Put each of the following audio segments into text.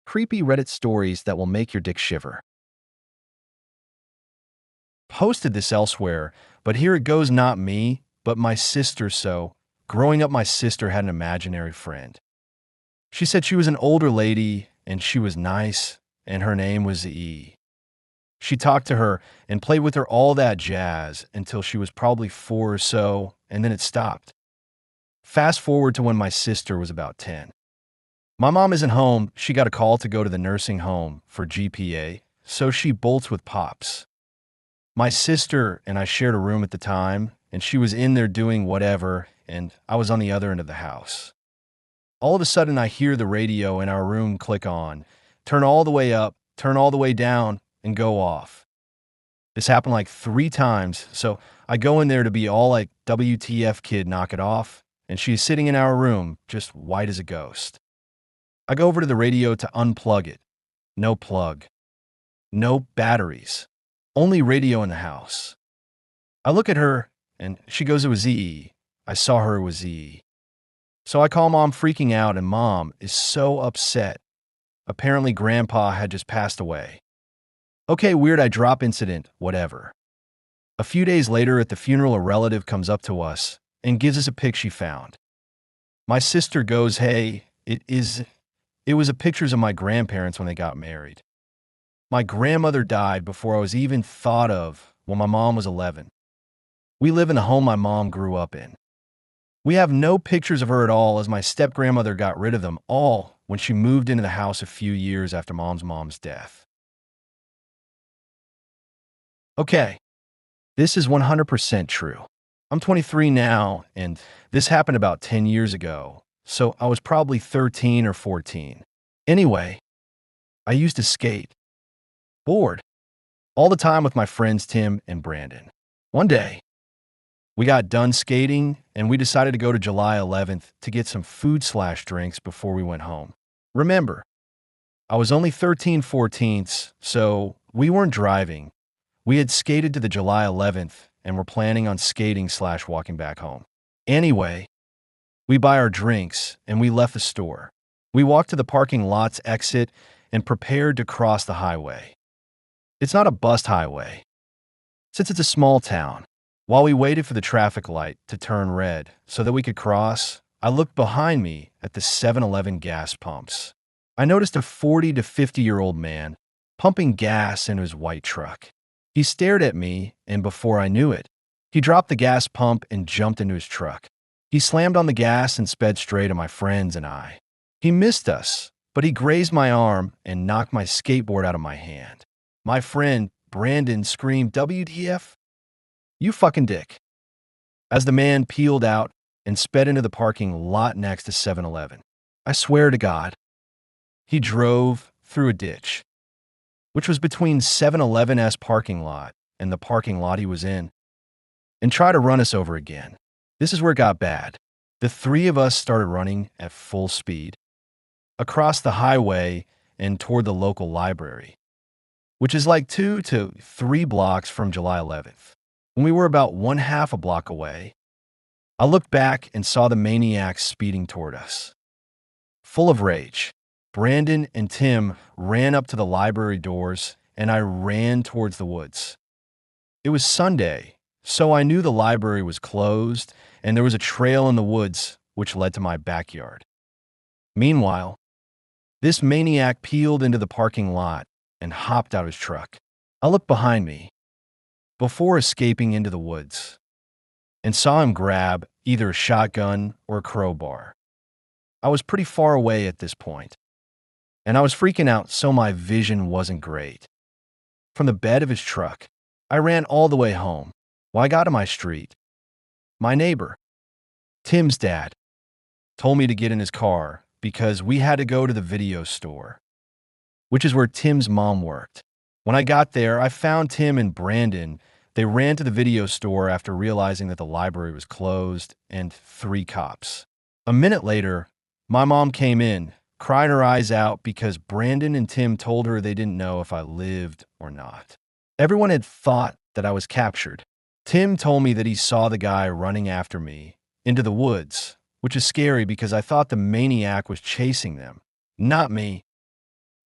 Creepy Reddit stories that will make your dick shiver. Posted this elsewhere, but here it goes, not me, but my sister. So, growing up, my sister had an imaginary friend. She said she was an older lady and she was nice, and her name was E. She talked to her and played with her, all that jazz, until she was probably 4 or so, and then it stopped. Fast forward to when my sister was about 10. My mom isn't home. She got a call to go to the nursing home for GPA, so she bolts with Pops. My sister and I shared a room at the time, and she was in there doing whatever, and I was on the other end of the house. All of a sudden, I hear the radio in our room click on, turn all the way up, turn all the way down, and go off. This happened like 3 times, so I go in there to be all like, WTF kid, knock it off, and she's sitting in our room, just white as a ghost. I go over to the radio to unplug it. No plug. No batteries. Only radio in the house. I look at her, and she goes, it was ZE. I saw her, it was ZE. So I call Mom, freaking out, and Mom is so upset. Apparently Grandpa had just passed away. Okay, weird, I drop incident, whatever. A few days later at the funeral, a relative comes up to us and gives us a pic she found. My sister goes, hey, it was a pictures of my grandparents when they got married. My grandmother died before I was even thought of, when my mom was 11. We live in the home my mom grew up in. We have no pictures of her at all, as my step-grandmother got rid of them all when she moved into the house a few years after mom's death. Okay, this is 100% true. I'm 23 now, and this happened about 10 years ago, so I was probably 13 or 14. Anyway, I used to skate. Bored. All the time with my friends Tim and Brandon. One day, we got done skating, and we decided to go to July 11th to get some food/drinks before we went home. Remember, I was only 13/14, so we weren't driving. We had skated to the July 11th and were planning on skating/walking back home. Anyway, we buy our drinks and we left the store. We walked to the parking lot's exit and prepared to cross the highway. It's not a bus highway, since it's a small town. While we waited for the traffic light to turn red so that we could cross, I looked behind me at the 7-Eleven gas pumps. I noticed a 40 to 50-year-old man pumping gas into his white truck. He stared at me, and before I knew it, he dropped the gas pump and jumped into his truck. He slammed on the gas and sped straight at my friends and I. He missed us, but he grazed my arm and knocked my skateboard out of my hand. My friend, Brandon, screamed, WTF? You fucking dick, as the man peeled out and sped into the parking lot next to 7-Eleven. I swear to God, he drove through a ditch, which was between 7-Eleven's parking lot and the parking lot he was in, and tried to run us over again. This is where it got bad. The 3 of us started running at full speed across the highway and toward the local library, which is like 2 to 3 blocks from July 11th. When we were about 1/2 a block away, I looked back and saw the maniac speeding toward us. Full of rage, Brandon and Tim ran up to the library doors, and I ran towards the woods. It was Sunday, so I knew the library was closed, and there was a trail in the woods which led to my backyard. Meanwhile, this maniac peeled into the parking lot and hopped out of his truck. I looked behind me before escaping into the woods and saw him grab either a shotgun or a crowbar. I was pretty far away at this point, and I was freaking out, so my vision wasn't great. From the bed of his truck, I ran all the way home. When I got to my street, my neighbor, Tim's dad, told me to get in his car because we had to go to the video store, which is where Tim's mom worked. When I got there, I found Tim and Brandon. They ran to the video store after realizing that the library was closed, and 3 cops. A minute later, my mom came in, crying her eyes out because Brandon and Tim told her they didn't know if I lived or not. Everyone had thought that I was captured. Tim told me that he saw the guy running after me into the woods, which is scary because I thought the maniac was chasing them, not me.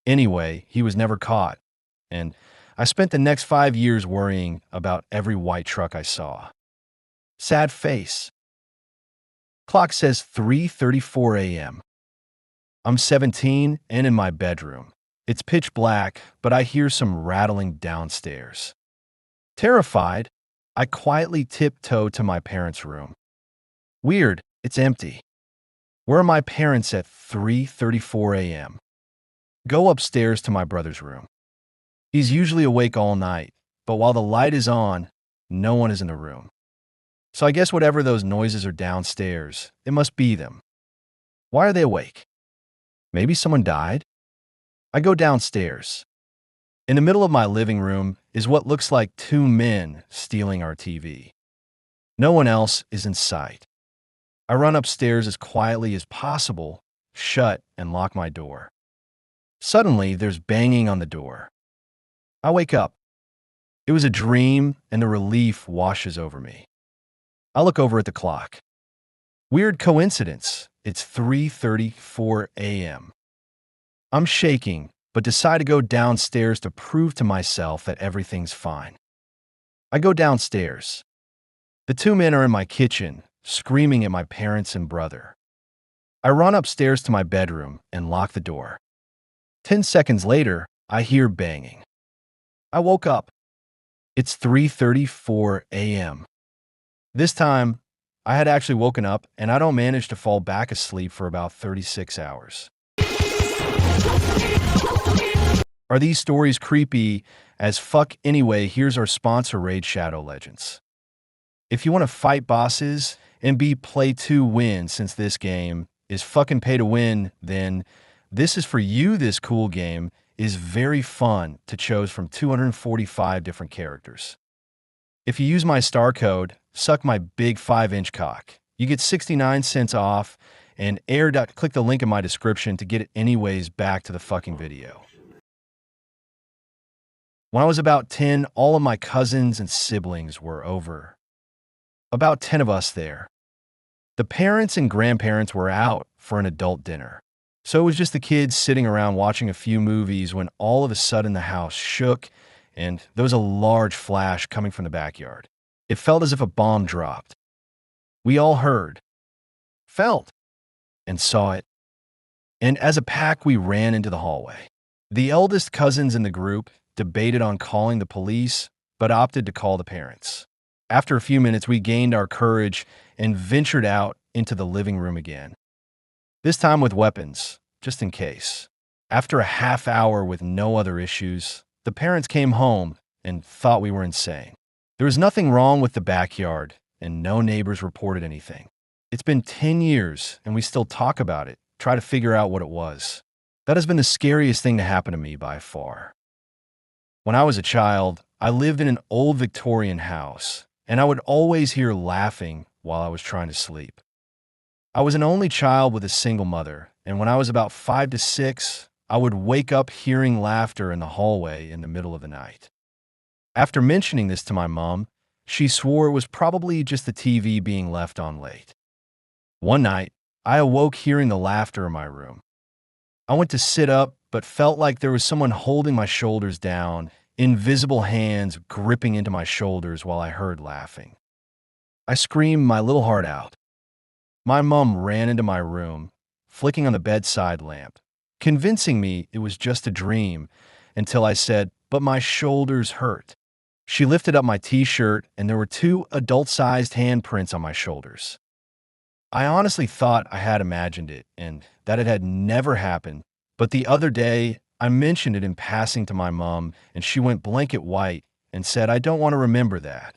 Anyway, he was never caught, and I spent the next 5 years worrying about every white truck I saw. Sad face. Clock says 3:34 a.m. I'm 17 and in my bedroom. It's pitch black, but I hear some rattling downstairs. Terrified, I quietly tiptoe to my parents' room. Weird, it's empty. Where are my parents at 3:34 a.m.? Go upstairs to my brother's room. He's usually awake all night, but while the light is on, no one is in the room. So I guess whatever those noises are downstairs, it must be them. Why are they awake? Maybe someone died? I go downstairs. In the middle of my living room is what looks like two men stealing our TV. No one else is in sight. I run upstairs as quietly as possible, shut and lock my door. Suddenly, there's banging on the door. I wake up. It was a dream, and the relief washes over me. I look over at the clock. Weird coincidence. It's 3:34 a.m. I'm shaking, but decide to go downstairs to prove to myself that everything's fine. I go downstairs. The two men are in my kitchen, screaming at my parents and brother. I run upstairs to my bedroom and lock the door. 10 seconds later, I hear banging. I woke up. It's 3:34 a.m. This time, I had actually woken up, and I don't manage to fall back asleep for about 36 hours. Are these stories creepy as fuck? Anyway, here's our sponsor, Raid Shadow Legends. If you want to fight bosses and be play to win, since this game is fucking pay to win, then this is for you. This cool game is very fun to choose from 245 different characters. If you use my star code, suck my big 5-inch cock, you get 69 cents off and air. Click the link in my description to get it. Anyways, back to the fucking video. When I was about 10, all of my cousins and siblings were over. About 10 of us there. The parents and grandparents were out for an adult dinner. So it was just the kids sitting around watching a few movies when all of a sudden the house shook and there was a large flash coming from the backyard. It felt as if a bomb dropped. We all heard, felt, and saw it. And as a pack, we ran into the hallway. The eldest cousins in the group debated on calling the police, but opted to call the parents. After a few minutes, we gained our courage and ventured out into the living room again. This time with weapons, just in case. After a half hour with no other issues, the parents came home and thought we were insane. There was nothing wrong with the backyard, and no neighbors reported anything. It's been 10 years, and we still talk about it, try to figure out what it was. That has been the scariest thing to happen to me by far. When I was a child, I lived in an old Victorian house, and I would always hear laughing while I was trying to sleep. I was an only child with a single mother, and when I was about 5 to 6, I would wake up hearing laughter in the hallway in the middle of the night. After mentioning this to my mom, she swore it was probably just the TV being left on late. One night, I awoke hearing the laughter in my room. I went to sit up, but felt like there was someone holding my shoulders down, invisible hands gripping into my shoulders while I heard laughing. I screamed my little heart out. My mom ran into my room, flicking on the bedside lamp, convincing me it was just a dream, until I said, "But my shoulders hurt." She lifted up my t-shirt, and there were 2 adult-sized handprints on my shoulders. I honestly thought I had imagined it, and that it had never happened, but the other day, I mentioned it in passing to my mom, and she went blanket white and said, "I don't want to remember that."